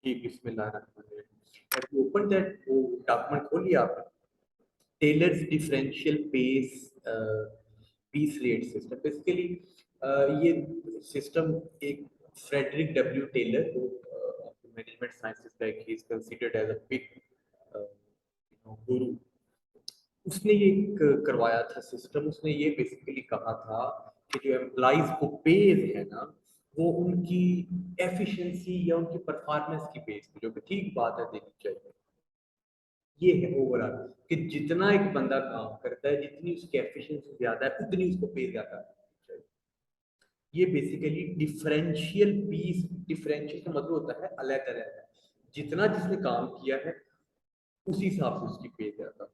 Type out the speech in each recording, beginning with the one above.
जी, बिस्मिल्लाहिर्रहमानिर्रहीम। Open that वो document खोल लिया आपने? Taylor's differential piece rate system. Basically ये सिस्टम एक फ्रेडरिक डब्ल्यू टेलर जो मैनेजमेंट साइंसेस का एक ही is considered as a big guru, उसने ये करवाया था सिस्टम। उसने ये बेसिकली कहा था कि जो एम्प्लॉइज को पेज है ना, वो उनकी एफिशिएंसी या उनकी परफॉर्मेंस की बेस पे, जो कि ठीक बात है, देनी चाहिए। ये है ओवरऑल कि जितना एक बंदा काम करता है, जितनी उसकी एफिशिएंसी ज्यादा है, उतनी उसको पे ज्यादा मिलनी चाहिए। ये बेसिकली डिफरेंशियल पीस, डिफरेंशियल का मतलब होता है अलग अलग, जितना जिसने काम किया है उसी हिसाब से उसकी पे ज्यादा।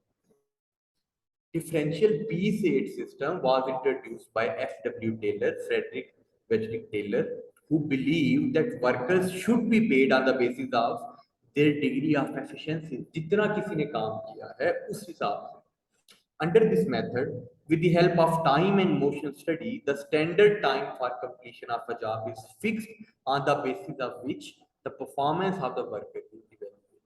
Differential P-rate system was introduced by F.W. Taylor, Frederick Wedgwick Taylor, who believed that workers should be paid on the basis of their degree of efficiency. जितना किसी ने काम किया है उस हिसाब से। Under this method, with the help of time and motion study, the standard time for completion of a job is fixed on the basis of which the performance of the worker is evaluated.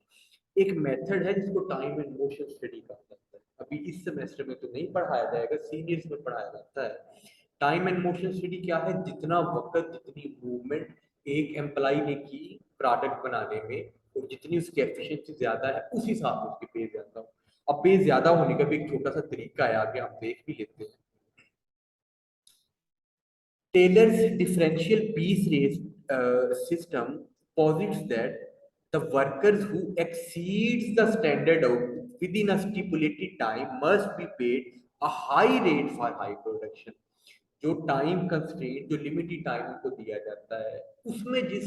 एक method है जिसको time and motion study कहा जाता है। अभी इस semester में तो नहीं पढ़ाया जाएगा, सीनियर्स में पढ़ाया जाता है। टाइम एंड मोशन स्टडी क्या है? जितना वक्त, जितनी मूवमेंट एक एम्प्लॉय ने की प्रोडक्ट बनाने में, और जितनी उसकी एफिशिएंसी ज्यादा है उस हिसाब से उसकी पे ज्यादा हो। अब पे ज्यादा होने का भी एक छोटा सा तरीका है, आगे हम देख भी लेते हैं। Taylor's differential piece rate system posits that the workers who exceeds the standard output within a stipulated time must be paid a high rate for high production. जो टाइम कंस्ट्रेंट, जो लिमिटेड टाइम को दिया जाता है, उसमें जिस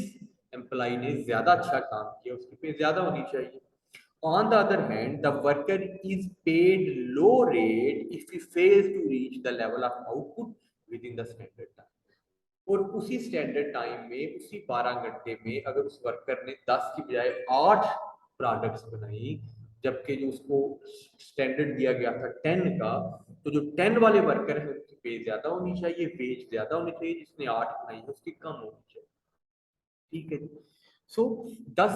employ ने ज्यादा अच्छा काम किया उसकी पे ज्यादा होनी चाहिए। On the other hand, the worker is paid low rate if he fails to reach the level of output within the standard time. और उसी स्टैंडर्ड टाइम में, उसी 12 घंटे में अगर उस वर्कर ने 10 की बजाय 8 प्रोडक्ट्स बनाई, जबकि जो उसको स्टैंडर्ड दिया गया था 10 का, तो जो 10 वाले वर्कर है उनकी पे ज्यादा होनी चाहिए, वेज ज्यादा होनी चाहिए, जिसने 8 बनाई है उसकी कम होनी चाहिए। ठीक है। So thus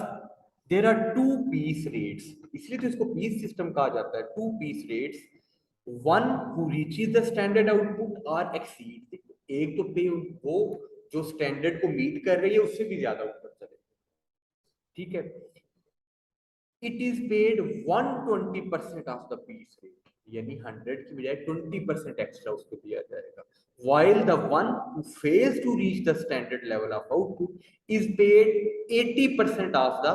there are two piece rates, इसलिए तो इसको पीस सिस्टम कहा जाता है। Two piece rates, one who reaches the standard output or exceed. एक तो पे वो जो स्टैंडर्ड को मीट कर रही है उससे भी ज्यादा ऊपर चले। ठीक है। It is paid 120% of the piece rate, यानी 100 की बजाय 20% एक्स्ट्रा उसको दिया जाएगा। while the one who fails to reach the standard level of output is paid 80% of the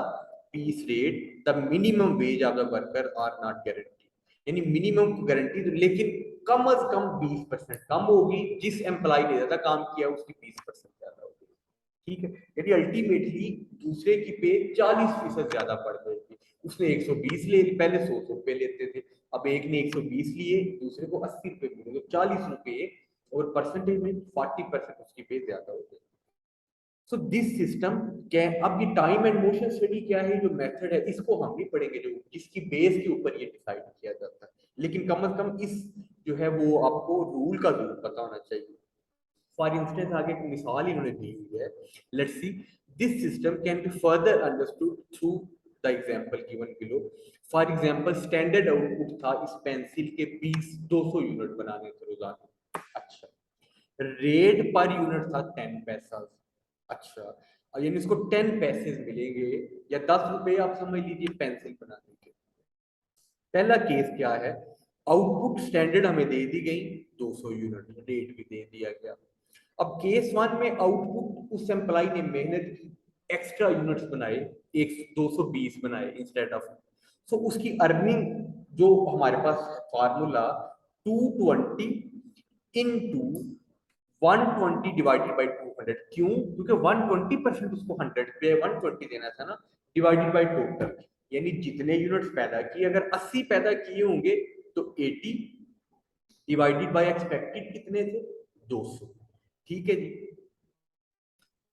piece rate. The minimum wage of the worker are not guaranteed, यानी minimum को guarantee, लेकिन कम अज कम 20% कम होगी। जिस एम्प्लॉय ने ज्यादा काम किया उसकी 20% ज्यादा होगी। ठीक है। यदि अल्टीमेटली दूसरे की पे 40% ज्यादा पड़ जाएगी। उसने 120 ले ली, पहले 100 रुपए लेते थे, अब एक ने 120 लिए, दूसरे को 80 रुपए मिले, तो 40 रुपए, और परसेंटेज में 40% उसकी पे ज्यादा हो गई। सो दिस सिस्टम क्या है? अब ये टाइम एंड मोशन स्टडी क्या है, जो मेथड है, इसको हम नहीं पढ़ेंगे, जो जिसकी बेस के ऊपर ये डिसाइड किया जाता है, लेकिन कम से कम इस जो है वो आपको रूल का जरूर पता होना चाहिए। फॉर इंस्टेंस, आगे एक मिसाल इन्होंने दी हुई है। Let's see, this system can be further understood through the example given below. For example, standard output था इस पेंसिल के 200 यूनिट बनाने थे रोजाना। अच्छा, रेट पर यूनिट था 10 पैसा। अच्छा, यानी इसको 10 पैसे मिलेंगे, या 10 रुपए आप समझ लीजिए पेंसिल बनाने के। पहला केस क्या है? आउटपुट स्टैंडर्ड हमें दे दी गई 200 यूनिट, रेट भी दे दिया गया। अब केस वन में आउटपुट, उस एम्प्लॉय ने मेहनत की, एक्स्ट्रा यूनिट्स बनाए, एक 220 बनाए इंस्टेड ऑफ। सो उसकी अर्निंग, जो हमारे पास फार्मूला 220 इनटू 120 डिवाइडेड बाई 200। क्यों? क्योंकि 120% उसको 100 पे 120 देना था ना, डिवाइडेड बाई टोटल, यानी जितने यूनिट्स पैदा किए, अगर 80 पैदा किए होंगे तो 80 डिवाइडेड बाय एक्सपेक्टेड कितने थे? 200। ठीक है जी।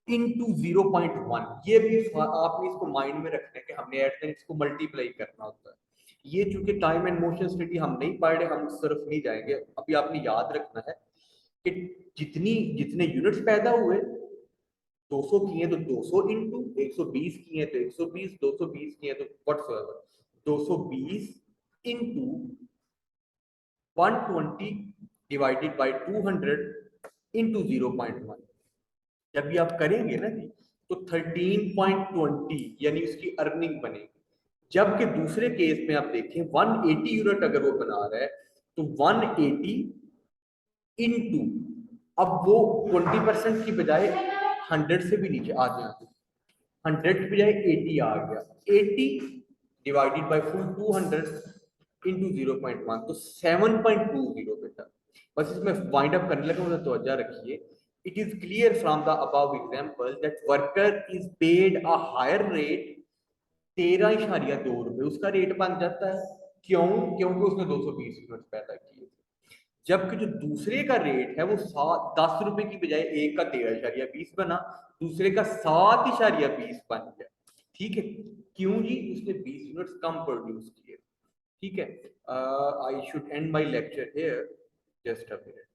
इनटू 0.1, ये भी आपने इसको माइंड में रखना है कि हमने एट द इसको मल्टीप्लाई करना होता है। ये चूंकि टाइम एंड मोशन स्टडी हम नहीं पढ़ रहे, हम उस तरफ नहीं जाएंगे। अभी आपने याद रखना है कि जितने यूनिट्स पैदा हुए 200 की है तो 200 इंटू 120 की है तो 120, 220 की है तो whatsoever 220 into 120 divided by 200 into 0.1। जब भी आप करेंगे ना जी तो 13.20 यानी उसकी अर्निंग बनेगी। जबकि दूसरे केस में आप देखें 180 यूनिट अगर वो बना रहा है तो 180 इंटू, अब वो 20% की बजाय 100 से भी नीचे आ जाए, 100 की बजाय 80 आ गया, 80 डिवाइडेड बाय फुल 200 इंटू 0.1 तो 7.20 बेटा। बस इसमें वाइंड अप करने लगा, मुझे तवज्जो रखिए। It is clear from the above example that worker is paid a higher rate 13.2 रुपए उसका रेट बन जाता है। क्यों? क्योंकि उसने 220 यूनिट पैदा किए। जबकि जो दूसरे का रेट है वो 10 रुपए की बजाय एक का 13.20 बना, दूसरे का 7.20 बन गया। ठीक है, क्यों जी? उसने 20 यूनिट्स कम प्रोड्यूस किए। ठीक है, I should and my lecture here, just a minute.